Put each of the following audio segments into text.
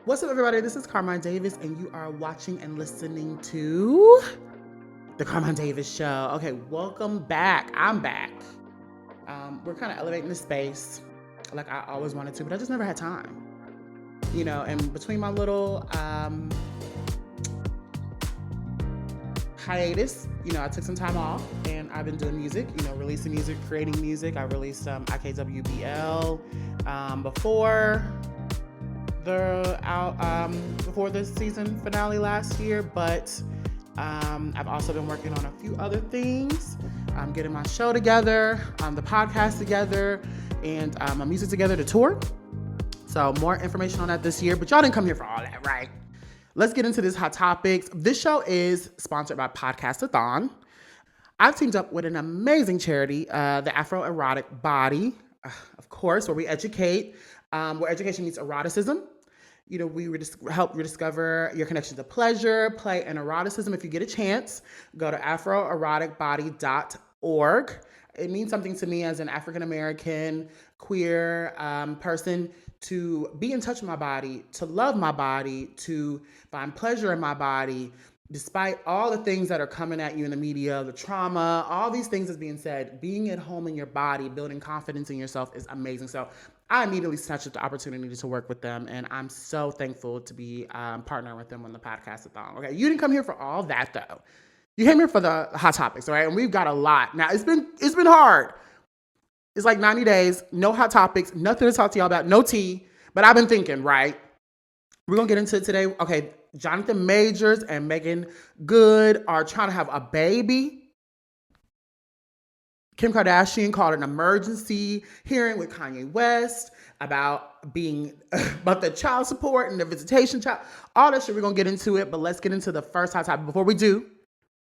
What's up, everybody? This is Carmine Davis, and you are watching and listening to The Carmine Davis Show. Okay, welcome back. I'm back. We're kind of elevating the space like I always wanted to, but I just never had time. You know, and between my little hiatus, I took some time off, and I've been doing music, releasing music, creating music. I released IKWBL before the season finale last year, but I've also been working on a few other things. I'm getting my show together, the podcast together, and my music together to tour. So more information on that this year, but y'all didn't come here for all that, right? Let's get into this hot topics. This show is sponsored by Podcastathon. I've teamed up with an amazing charity, the Afro Erotic Body, of course, where we educate, where education meets eroticism. We help rediscover your connection to pleasure, play, and eroticism. If you get a chance, go to afroeroticbody.org. It means something to me as an African-American queer person to be in touch with my body, to love my body, to find pleasure in my body, despite all the things that are coming at you in the media, the trauma, all these things that's being said. Being at home in your body, building confidence in yourself is amazing. So I immediately snatched up the opportunity to work with them, and I'm so thankful to be partnering with them on the Podcastathon. Okay, you didn't come here for all that though. You came here for the hot topics, all right? And we've got a lot. Now it's been hard. It's like 90 days, no hot topics, nothing to talk to y'all about, no tea. But I've been thinking, right? We're gonna get into it today. Okay, Jonathan Majors and Meagan Good are trying to have a baby. Kim Kardashian called an emergency hearing with Kanye West about the child support and the visitation child. All that shit, we're gonna get into it, but let's get into the first hot topic. Before we do,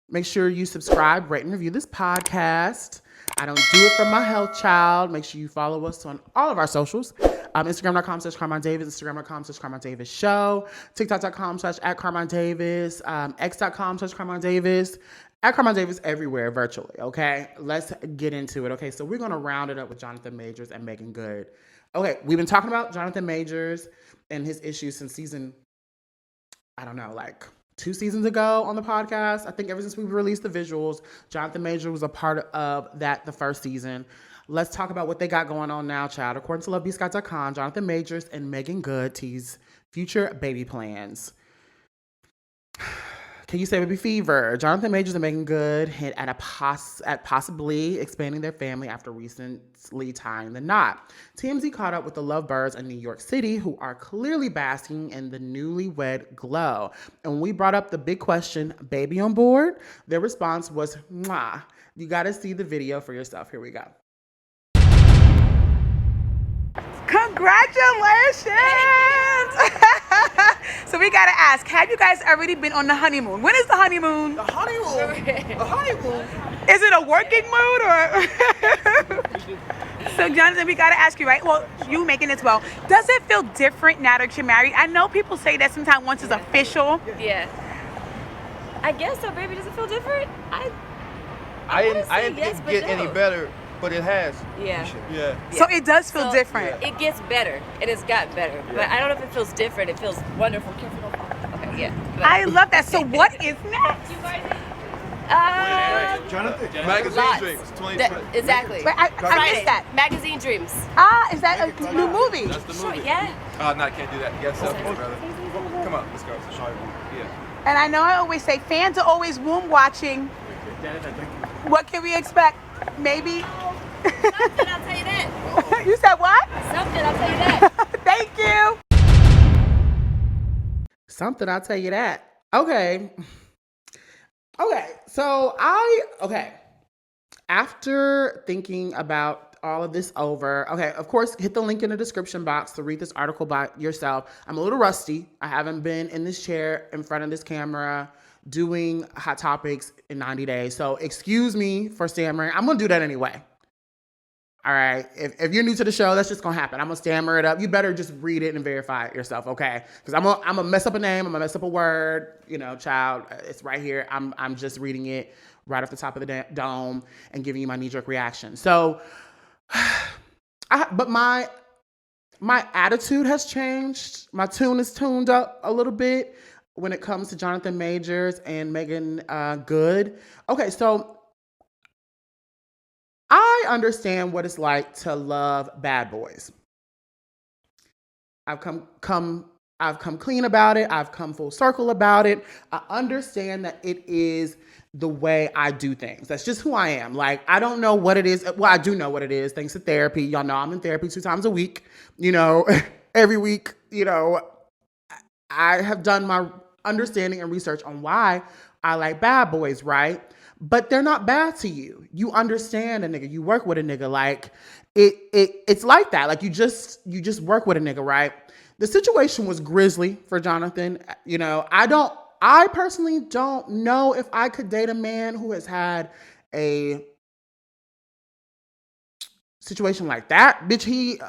make sure you subscribe, rate, and review this podcast. I don't do it for my health, child. Make sure you follow us on all of our socials. Instagram.com/Carmine Davis, Instagram.com/Carmine Davis Show, TikTok.com/@Carmine Davis, X.com/Carmine Davis, @Carmine Davis everywhere virtually, okay? Let's get into it, okay? So we're going to round it up with Jonathan Majors and Meagan Good. Okay, we've been talking about Jonathan Majors and his issues since season, 2 seasons ago on the podcast. I think ever since we released the visuals, Jonathan Majors was a part of that the first season. Let's talk about what they got going on now, child. According to LoveBScott.com, Jonathan Majors and Meagan Good tease future baby plans. Can you say baby fever? Jonathan Majors and Meagan Good hint at possibly expanding their family after recently tying the knot. TMZ caught up with the lovebirds in New York City, who are clearly basking in the newlywed glow. And when we brought up the big question, baby on board, their response was, mwah. You got to see the video for yourself. Here we go. Congratulations! So we gotta ask, have you guys already been on the honeymoon? When is the honeymoon? The honeymoon? The honeymoon? Is it a working mood or? So Jonathan, we gotta ask you, right? Well, you making as well. Does it feel different now that you're married? I know people say that sometimes once it's official. Yeah. I guess so, baby. Does it feel different? I didn't think yes, it'd but get no. any better, but it has. Yeah. Yeah. So it does feel different. It gets better. It has got better. But I don't know if it feels different. It feels wonderful. Okay, yeah. But I love that. So what is next? Jonathan, Lots. Magazine Dreams, 2020. Exactly. Wait, I missed that. Magazine Dreams. Is that a new movie? That's the Sure, movie. yeah. Oh, no, I can't do that. You got selfies, brother. Come on, let's go. Yeah. And I know I always say fans are always womb watching. What can we expect? Maybe. Something, I'll tell you that. You said what? Something, I'll tell you that. Thank you. Something, I'll tell you that. Okay. So after thinking about all of this over, of course, hit the link in the description box to read this article by yourself. I'm a little rusty. I haven't been in this chair in front of this camera doing hot topics in 90 days. So excuse me for stammering. I'm going to do that anyway. All right. If you're new to the show, that's just going to happen. I'm going to stammer it up. You better just read it and verify it yourself, okay? Because I'm going to mess up a name. I'm going to mess up a word. Child, it's right here. I'm just reading it right off the top of the dome and giving you my knee-jerk reaction. So, my attitude has changed. My tune is tuned up a little bit when it comes to Jonathan Majors and Meagan Good. Okay, so I understand what it's like to love bad boys. I've come clean about it. I've come full circle about it. I understand that it is the way I do things. That's just who I am. Like, I don't know what it is. Well, I do know what it is thanks to therapy. Y'all know I'm in therapy 2 times a week, every week, I have done my understanding and research on why I like bad boys, right? But they're not bad to you. You understand a nigga. You work with a nigga. Like, it's like that. Like, you just work with a nigga, right? The situation was grisly for Jonathan. I personally don't know if I could date a man who has had a situation like that. Bitch, he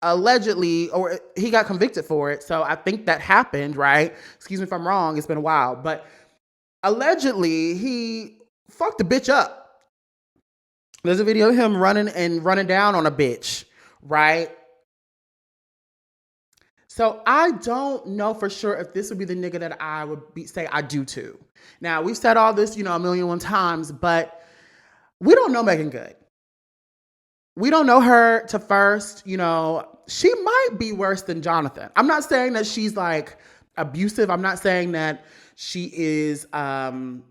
allegedly, or he got convicted for it. So I think that happened, right? Excuse me if I'm wrong. It's been a while. But allegedly, he fucked the bitch up. There's a video of him running down on a bitch, right? So I don't know for sure if this would be the nigga that I would say I do to. Now, we've said all this, a million one times, but we don't know Meagan Good. We don't know her to first, she might be worse than Jonathan. I'm not saying that she's like abusive. I'm not saying that she is, allegedly,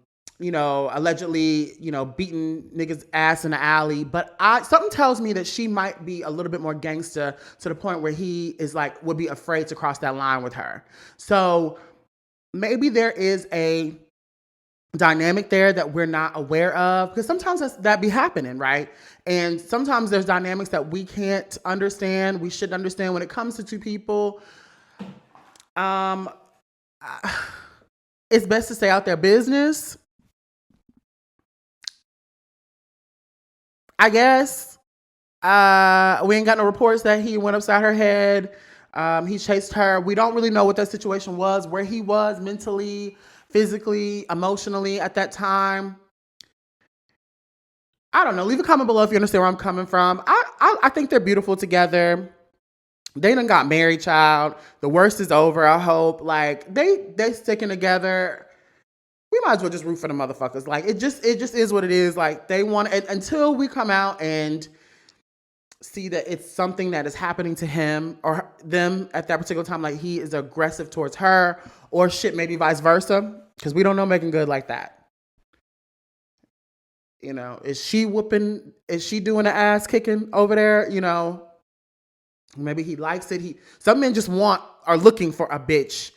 beating niggas' ass in the alley. But something tells me that she might be a little bit more gangster to the point where he is like, would be afraid to cross that line with her. So maybe there is a dynamic there that we're not aware of, because sometimes that be happening, right? And sometimes there's dynamics that we can't understand. We should understand when it comes to two people. It's best to stay out their business, I guess. We ain't got no reports that he went upside her head. He chased her. We don't really know what that situation was, where he was mentally, physically, emotionally at that time. I don't know. Leave a comment below if you understand where I'm coming from. I think they're beautiful together. They done got married, child. The worst is over, I hope. Like, they sticking together. We might as well just root for the motherfuckers. Like, it just is what it is. Like, they want it until we come out and see that it's something that is happening to him or them at that particular time. Like, he is aggressive towards her, or shit, maybe vice versa. Because we don't know Meagan Good like that. Is she doing the ass kicking over there? Maybe he likes it. Some men just are looking for a bitch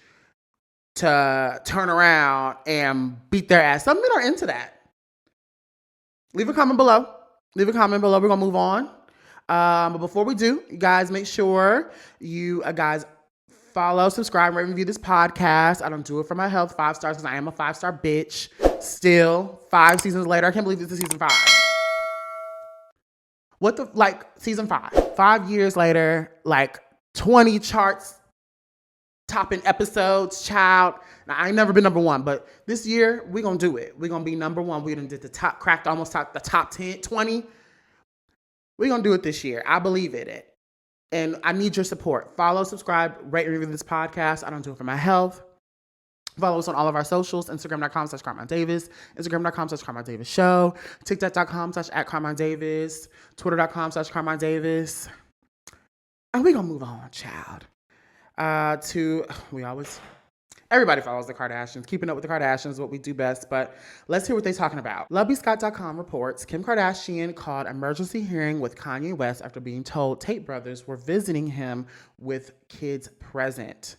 to turn around and beat their ass. Some men are into that. Leave a comment below. We're going to move on. But before we do, you guys, make sure you guys follow, subscribe, rate, and review this podcast. I don't do it for my health. 5 stars because I am a 5-star bitch. Still, 5 seasons later. I can't believe this is season 5. Season 5. 5 years later, 20 charts topping episodes, child. Now, I ain't never been number 1, but this year, we're going to do it. We're going to be number 1. We done did the top 10, 20. We're going to do it this year. I believe in it. And I need your support. Follow, subscribe, rate, and review this podcast. I don't do it for my health. Follow us on all of our socials. Instagram.com/Carmine Davis. Instagram.com/Carmine Davis Show. TikTok.com/@Carmine Davis. Twitter.com/Carmine Davis. And we're going to move on, child. Everybody follows the Kardashians. Keeping up with the Kardashians is what we do best, but let's hear what they're talking about. LoveyScott.com reports Kim Kardashian called emergency hearing with Kanye West after being told Tate brothers were visiting him with kids present.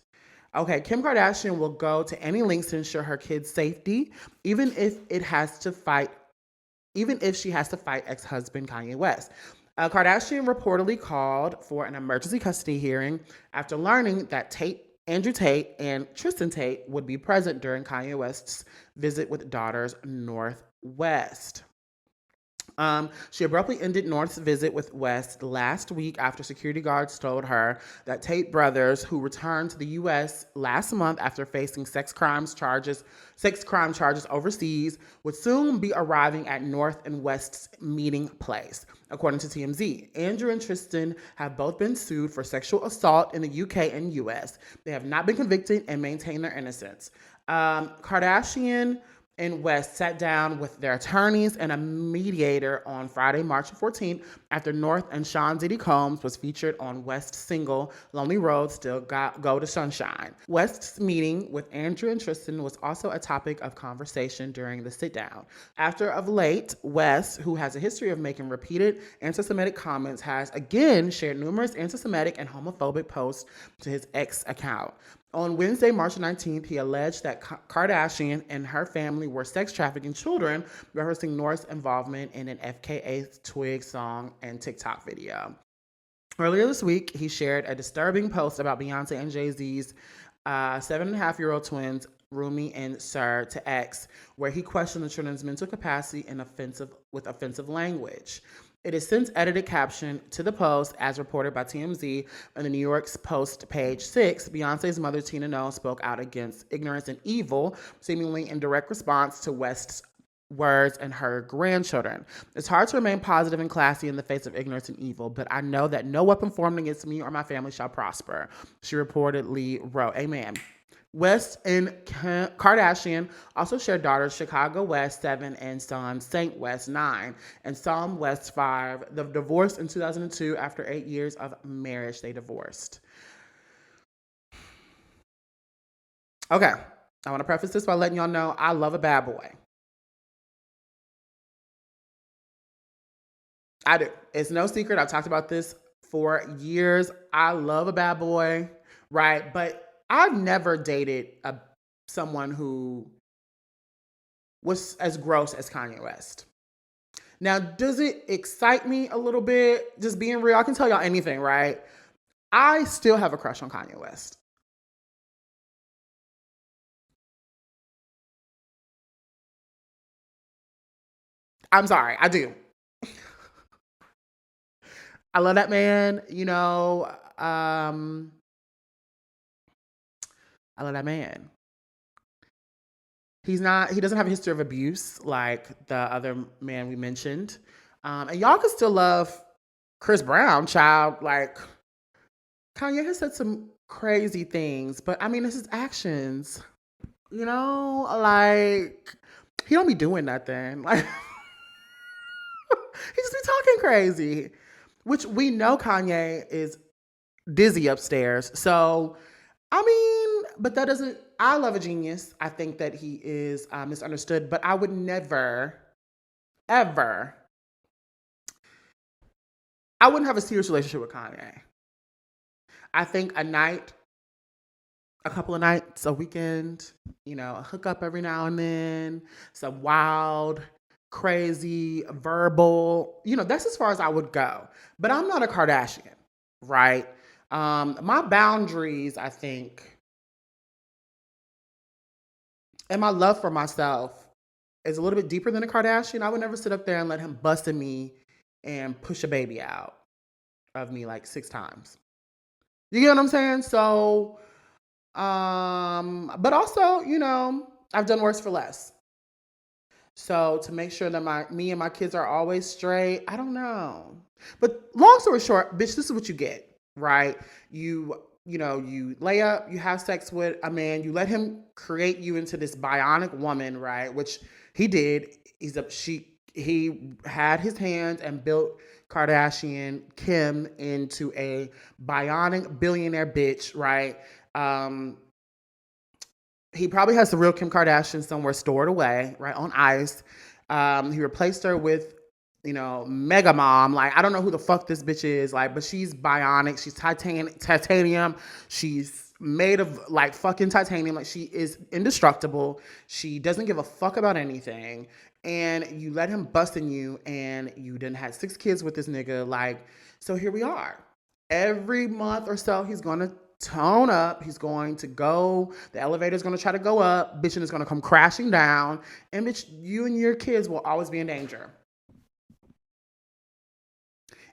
Okay, Kim Kardashian will go to any lengths to ensure her kids' safety, even if she has to fight ex-husband Kanye West. Kardashian reportedly called for an emergency custody hearing after learning that Andrew Tate and Tristan Tate would be present during Kanye West's visit with daughters Northwest. She abruptly ended North's visit with West last week after security guards told her that Tate brothers, who returned to the U.S. last month after facing sex crime charges overseas, would soon be arriving at North and West's meeting place, according to TMZ. Andrew and Tristan have both been sued for sexual assault in the UK and US. They have not been convicted and maintain their innocence. Kardashian and West sat down with their attorneys and a mediator on Friday, March 14th, after North and Sean Diddy Combs was featured on West's single, Lonely Road Still Go to Sunshine. West's meeting with Andrew and Tristan was also a topic of conversation during the sit-down. After of late, West, who has a history of making repeated anti-Semitic comments, has again shared numerous anti-Semitic and homophobic posts to his ex account. On Wednesday, March 19th, he alleged that Kardashian and her family were sex trafficking children, rehearsing North's involvement in an FKA Twigs song and TikTok video. Earlier this week, he shared a disturbing post about Beyonce and Jay-Z's 7.5-year-old twins, Rumi and Sir, to X, where he questioned the children's mental capacity and with offensive language. It is since edited caption to the post, as reported by TMZ on the New York Post, page 6. Beyonce's mother, Tina Knoll, spoke out against ignorance and evil, seemingly in direct response to West's words and her grandchildren. It's hard to remain positive and classy in the face of ignorance and evil, but I know that no weapon formed against me or my family shall prosper, she reportedly wrote. Amen. West and Kardashian also share daughters Chicago West 7 and son Saint West 9 and Psalm West 5. They divorced in 2002 after 8 years of marriage. They divorced. Okay, I want to preface this by letting y'all know I love a bad boy. I do. It's no secret. I've talked about this for years. I love a bad boy, right? But I've never dated someone who was as gross as Kanye West. Now, does it excite me a little bit? Just being real, I can tell y'all anything, right? I still have a crush on Kanye West. I'm sorry, I do. I love that man, I love that man. He doesn't have a history of abuse like the other man we mentioned. And y'all can still love Chris Brown, child. Like, Kanye has said some crazy things, but I mean, it's his actions. Like, he don't be doing nothing. Like, he just be talking crazy, which we know Kanye is dizzy upstairs. So, I mean, but that doesn't, I love a genius. I think that he is misunderstood, but I would never, ever, I wouldn't have a serious relationship with Kanye. I think a couple of nights, a weekend, a hookup every now and then, some wild, crazy, verbal, that's as far as I would go. But I'm not a Kardashian, right? My boundaries, I think, and my love for myself is a little bit deeper than a Kardashian. I would never sit up there and let him bust in me and push a baby out of me like 6 times. You get what I'm saying? So, but also, I've done worse for less. So to make sure that me and my kids are always straight, I don't know. But long story short, bitch, this is what you get, right? You lay up, you have sex with a man, you let him create you into this bionic woman, right? Which he did. He had his hands and built Kardashian Kim into a bionic billionaire bitch, right? He probably has the real Kim Kardashian somewhere stored away, right, on ice. He replaced her with, Mega Mom. Like, I don't know who the fuck this bitch is, like, but she's bionic. She's titanium. She's made of, like, fucking titanium. Like, she is indestructible. She doesn't give a fuck about anything. And you let him bust in you, and you done had 6 kids with this nigga. Like, so here we are. Every month or so, he's going to tone up. He's going to go. The elevator's going to try to go up. Bitch, and it's going to come crashing down. And bitch, you and your kids will always be in danger.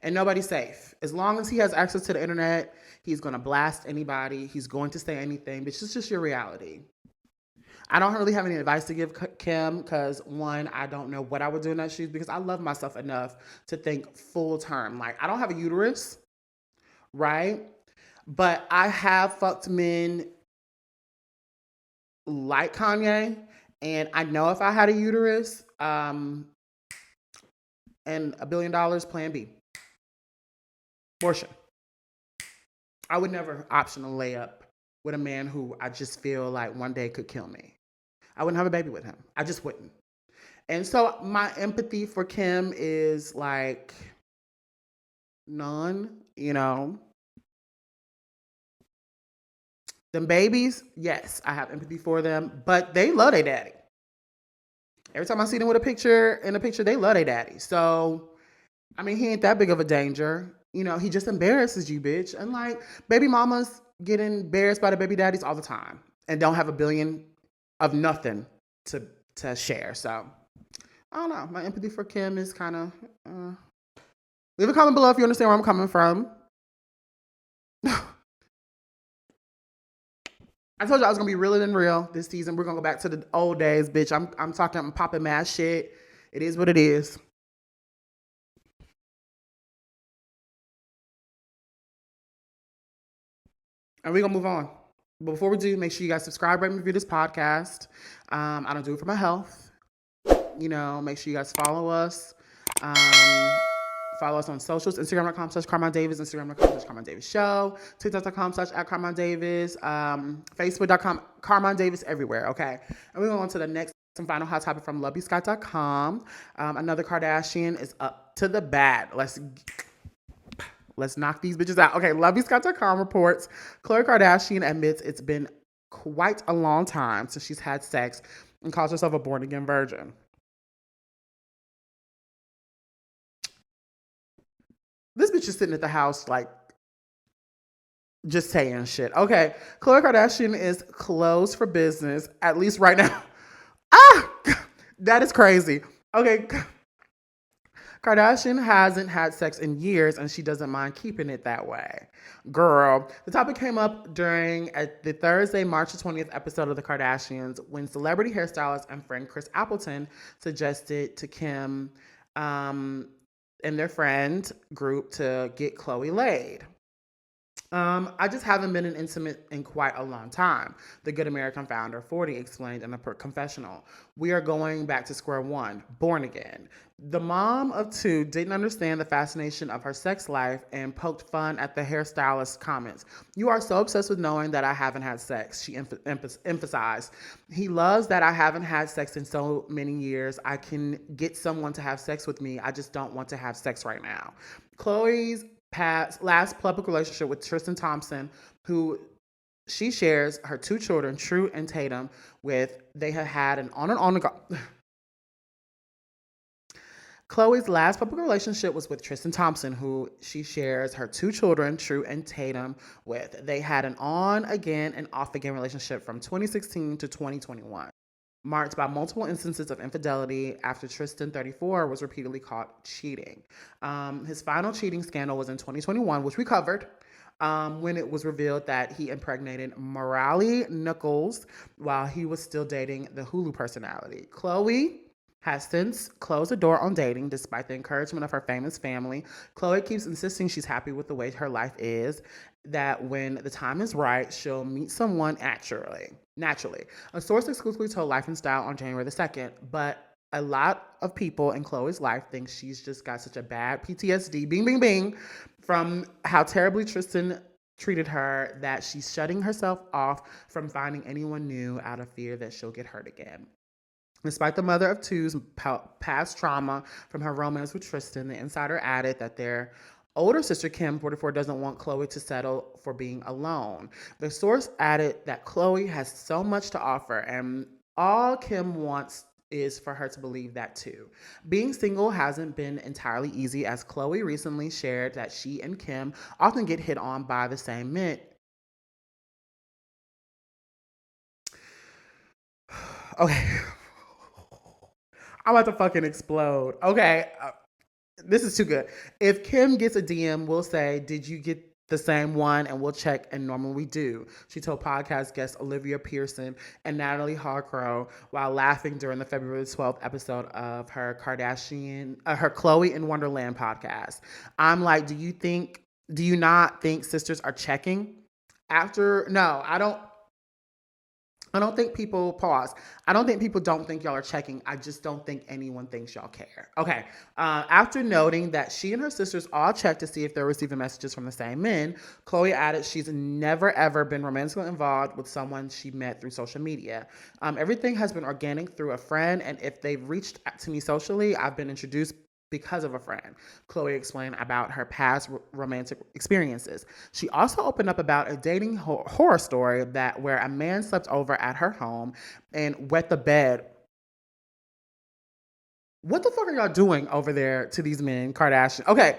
And nobody's safe. As long as he has access to the internet, he's going to blast anybody. He's going to say anything. But it's just your reality. I don't really have any advice to give Kim because, one, I don't know what I would do in that shoes because I love myself enough to think full term. Like, I don't have a uterus, right? But I have fucked men like Kanye, and I know if I had a uterus and $1 billion, plan B. Abortion. I would never option a layup with a man who I just feel like one day could kill me. I wouldn't have a baby with him. I just wouldn't. And so my empathy for Kim is like none, you know. Them babies, yes, I have empathy for them, but they love their daddy. Every time I see them with a picture, they love their daddy. So, I mean, he ain't that big of a danger. You know, he just embarrasses you, bitch. And like, baby mamas get embarrassed by the baby daddies all the time and don't have $1 billion of nothing to share. So, I don't know. My empathy for Kim is kind of... leave a comment below if you understand where I'm coming from. I told you I was going to be realer than real this season. We're going to go back to the old days, bitch. I'm popping mad shit. It is what it is. And we're going to move on. But before we do, make sure you guys subscribe, rate, and review this podcast. I don't do it for my health. You know, make sure you guys follow us. Follow us on socials, Instagram.com/Carmine Davis, Instagram.com/Carmine Davis Show, TikTok.com/@Carmine Davis, Facebook.com, Carmine Davis everywhere, okay? And we're going on to the next and final hot topic from LoveYouScott.com. Another Kardashian is up to the bat. Let's knock these bitches out. Okay, LoveYouScott.com reports Khloé Kardashian admits it's been quite a long time since she's had sex and calls herself a born-again virgin. This bitch is sitting at the house, like, just saying shit. Okay, Khloé Kardashian is closed for business, at least right now. That is crazy. Okay, Kardashian hasn't had sex in years, and she doesn't mind keeping it that way. Girl, the topic came up during the Thursday, March 20th episode of The Kardashians when celebrity hairstylist and friend Chris Appleton suggested to Kim and their friend group to get Khloé laid. I just haven't been intimate in quite a long time, the Good American founder, 40, explained in a confessional. We are going back to square one, born again. The mom of two didn't understand the fascination of her sex life and poked fun at the hairstylist's comments. You are so obsessed with knowing that I haven't had sex, she emphasized. He loves that I haven't had sex in so many years. I can get someone to have sex with me. I just don't want to have sex right now. Khloé's last public relationship with Tristan Thompson, who she shares her two children, True and Tatum, with. They have had an on and on ago. Khloé's last public relationship was with Tristan Thompson, who she shares her two children, True and Tatum, with. They had an on again and off again relationship from 2016 to 2021. Marked by multiple instances of infidelity after Tristan, 34, was repeatedly caught cheating. His final cheating scandal was in 2021, which we covered, when it was revealed that he impregnated Morale Nichols while he was still dating the Hulu personality. Khloé has since closed the door on dating despite the encouragement of her famous family. Khloé keeps insisting she's happy with the way her life is, that when the time is right, she'll meet someone naturally. A source exclusively told Life and Style on January the 2nd, but a lot of people in Khloé's life think she's just got such a bad PTSD, bing, bing, bing, from how terribly Tristan treated her that she's shutting herself off from finding anyone new out of fear that she'll get hurt again. Despite the mother of two's past trauma from her romance with Tristan, the insider added that their older sister, Kim, 44, doesn't want Khloé to settle for being alone. The source added that Khloé has so much to offer, and all Kim wants is for her to believe that too. Being single hasn't been entirely easy, as Khloé recently shared that she and Kim often get hit on by the same men. Okay. I'm about to fucking explode. Okay. This is too good. If Kim gets a DM, we'll say, "Did you get the same one?" And we'll check, and normally we do. She told podcast guests Olivia Pearson and Natalie Harcrow while laughing during the February 12th episode of her her Khloé in Wonderland podcast. I'm like, do you not think sisters are checking? No, I don't think people pause. I don't think people don't think y'all are checking. I just don't think anyone thinks y'all care. Okay. After noting that she and her sisters all checked to see if they're receiving messages from the same men, Khloé added she's never ever been romantically involved with someone she met through social media. Everything has been organic through a friend, and if they've reached out to me socially, I've been introduced because of a friend. Khloé explained about her past romantic experiences. She also opened up about a dating horror story where a man slept over at her home and wet the bed. What the fuck are y'all doing over there to these men, Kardashian? Okay.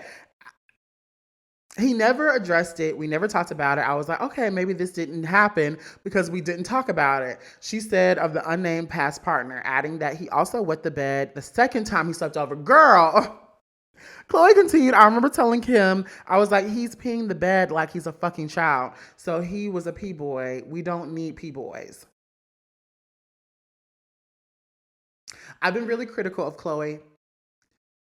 He never addressed it. We never talked about it. I was like, okay, maybe this didn't happen because we didn't talk about it. She said of the unnamed past partner, adding that he also wet the bed the second time he slept over. Girl, Khloé continued, I remember telling Kim, I was like, he's peeing the bed like he's a fucking child. So he was a P-boy. We don't need P-boys. I've been really critical of Khloé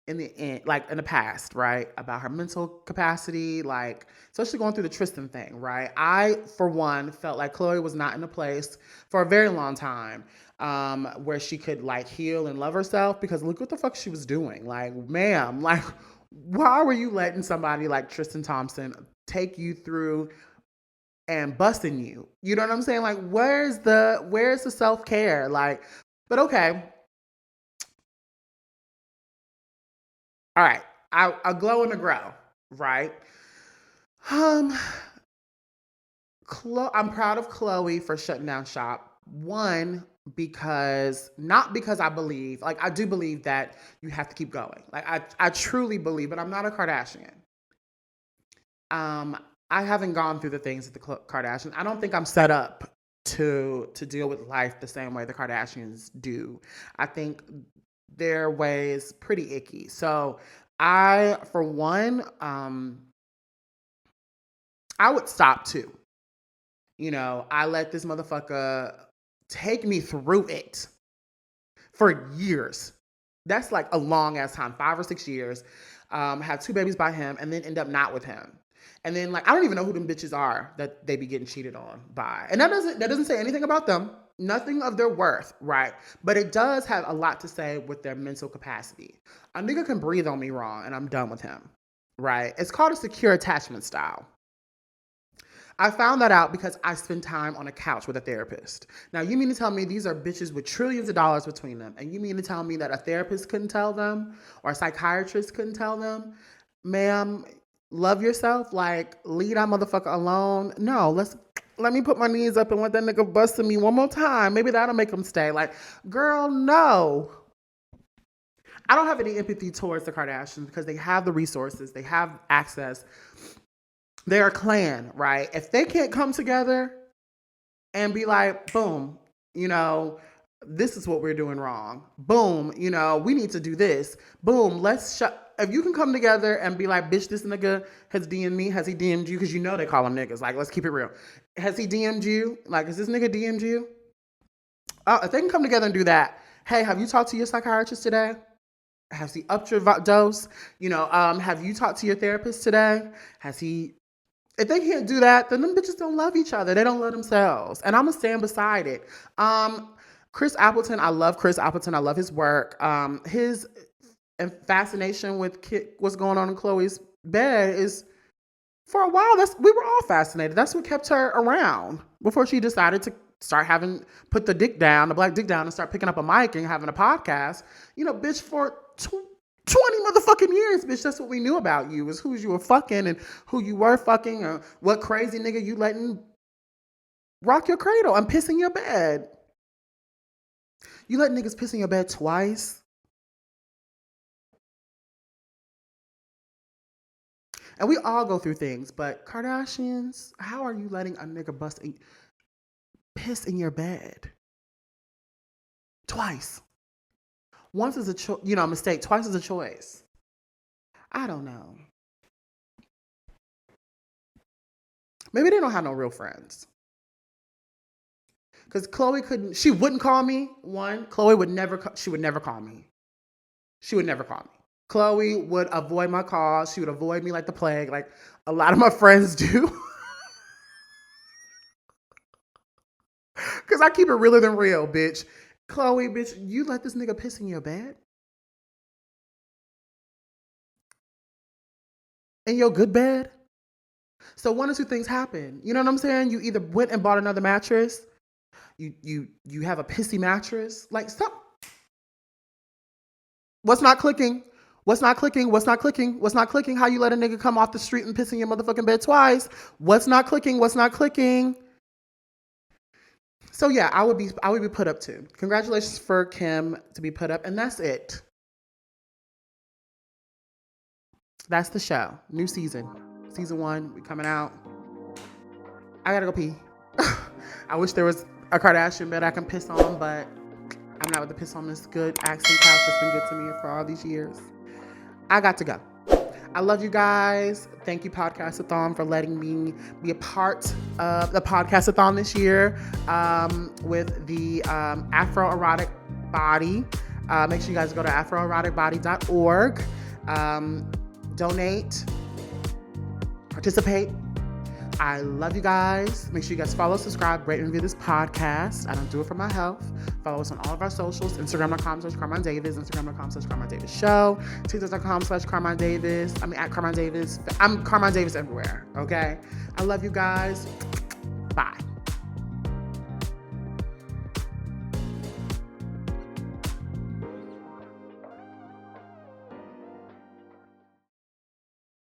in the past, right? About her mental capacity, like, especially going through the Tristan thing, right? I, for one, felt like Khloé was not in a place for a very long time where she could, like, heal and love herself, because look what the fuck she was doing. Like, ma'am, like, why were you letting somebody like Tristan Thompson take you through and busting you? You know what I'm saying? Like, where's the self-care? Like, but okay. All right, I'll glow and a grow, right? I'm proud of Khloé for shutting down shop. One, not because I believe, like, I do believe that you have to keep going. Like, I truly believe, but I'm not a Kardashian. I haven't gone through the things that the Kardashians. I don't think I'm set up to deal with life the same way the Kardashians do. I think their way is pretty icky. So I, for one, I would stop too. You know, I let this motherfucker take me through it for years. That's like a long ass time, 5 or 6 years. Have 2 babies by him and then end up not with him. And then, like, I don't even know who them bitches are that they be getting cheated on by. And that doesn't say anything about them. Nothing of their worth, right? But it does have a lot to say with their mental capacity. A nigga can breathe on me wrong and I'm done with him, right? It's called a secure attachment style. I found that out because I spent time on a couch with a therapist. Now, you mean to tell me these are bitches with trillions of dollars between them, and you mean to tell me that a therapist couldn't tell them or a psychiatrist couldn't tell them? Ma'am, love yourself, like, leave that motherfucker alone. No, let me put my knees up and let that nigga bust to me one more time. Maybe that'll make him stay. Like, girl, no. I don't have any empathy towards the Kardashians because they have the resources, they have access. They're a clan, right? If they can't come together and be like, boom, you know, this is what we're doing wrong. Boom, you know, we need to do this. Boom, if you can come together and be like, bitch, this nigga has DM'd me. Has he DM'd you? Because you know they call them niggas. Like, let's keep it real. Has he DM'd you? Like, has this nigga DM'd you? If they can come together and do that, hey, have you talked to your psychiatrist today? Has he upped your dose? You know, have you talked to your therapist today? If they can't do that, then them bitches don't love each other. They don't love themselves. And I'm going to stand beside it. Chris Appleton, I love Chris Appleton. I love his work. His fascination with what's going on in Khloé's bed is, for a while, we were all fascinated. That's what kept her around before she decided to put the black dick down and start picking up a mic and having a podcast. You know, bitch, for 20 motherfucking years, bitch, that's what we knew about you, is who you were fucking and who you were fucking, or what crazy nigga you letting rock your cradle and piss in your bed. You let niggas piss in your bed twice? And we all go through things, but Kardashians, how are you letting a nigga piss in your bed? Twice. Once is a mistake. Twice is a choice. I don't know. Maybe they don't have no real friends. Because Khloé she wouldn't call me. One, Khloé would never call me. She would never call me. Khloé would avoid my calls. She would avoid me like the plague, like a lot of my friends do. Because I keep it realer than real, bitch. Khloé, bitch, you let this nigga piss in your bed? In your good bed? So one or two things happen. You know what I'm saying? You either went and bought another mattress. You have a pissy mattress. Like, stop. What's not clicking? What's not clicking? What's not clicking? What's not clicking? How you let a nigga come off the street and piss in your motherfucking bed twice? What's not clicking? What's not clicking? So yeah, I would be put up too. Congratulations for Kim to be put up, and that's it. That's the show. New season. Season 1, we coming out. I gotta go pee. I wish there was a Kardashian bed I can piss on, but I'm not with the piss on this good accent couch that's been good to me for all these years. I got to go. I love you guys. Thank you, Podcastathon, for letting me be a part of the Podcastathon this year with the Afroerotic Body. Make sure you guys go to afroeroticbody.org. Donate. Participate. I love you guys. Make sure you guys follow, subscribe, rate, and review this podcast. I don't do it for my health. Follow us on all of our socials. Instagram.com/Carmine Davis. Instagram.com/Carmine Davis Show. Twitter.com/Carmine Davis. At Carmine Davis. I'm Carmine Davis everywhere. Okay. I love you guys.